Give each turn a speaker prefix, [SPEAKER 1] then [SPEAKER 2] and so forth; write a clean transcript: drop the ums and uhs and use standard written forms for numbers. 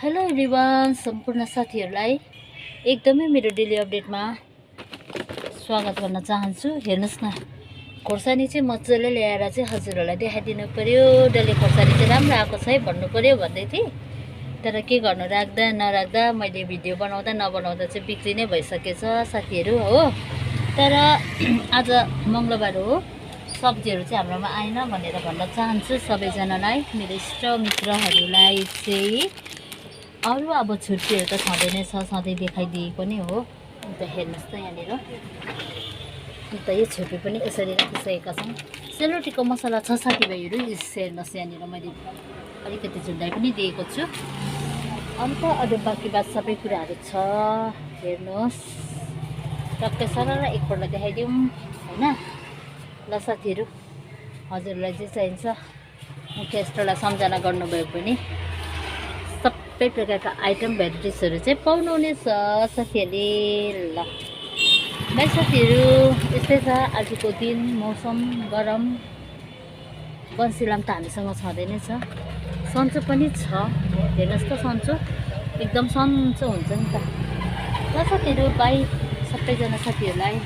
[SPEAKER 1] Hello everyone, सम्पूर्ण साथीहरूलाई एकदमै मेरो डेली अपडेटमा स्वागत गर्न चाहन्छु। हेर्नुहोस् न, खोर्सानी चाहिँ मजाले ल्याएर चाहिँ हजुरहरूलाई देखाइदिनु पर्यो। डल्ले खोर्सानी चाहिँ राम्रो आएको छ है भन्नु पर्यो भन्दै थिएँ, तर के गर्नु, राख्दा नराख्दा मैले भिडियो बनाउँदा नबनाउँदा चाहिँ बिक्री नै भइसकेछ साथीहरू हो। तर आज मङ्गलबार हो, सब्जीहरू चाहिँ हाम्रोमा आएन भनेर भन्न चाहन्छु सबैजनालाई, मेरो इष्ट मित्रहरूलाई चाहिँ। अरू अब छुर्पीहरू त छँदै नै छ, सधैँ देखाइदिएको नै हो। अन्त हेर्नुहोस् त यहाँनिर, अन्त यो छुर्पी पनि यसरी राखिसकेका छौँ। सेलरोटीको मसला छ साथीभाइहरू, हेर्नुहोस् यहाँनिर मैले अलिकति झुन्डाइ पनि दिएको छु। अन्त अरू बाँकी बात सबै कुराहरू छ, हेर्नुहोस्। टक्कै सरर एकपल्ट देखाइदिउँ होइन। ल साथीहरू, हजुरलाई जे चाहिन्छ मुख्य स्टोरलाई सम्झना गर्नुभयो भने सबै प्रकारका आइटम भेराइटिजहरू चाहिँ पाउनुहुनेछ साथीहरूले। ल भाइ साथीहरू, यस्तै छ आजको दिन। मौसम गरम, बन्सिलाम त हामीसँग छँदै नै छ, सन्चो पनि छ। हेर्नुहोस् त, सन्चो एकदम सन्चो हुन्छ नि त। ल साथीहरू, बाई सबैजना साथीहरूलाई।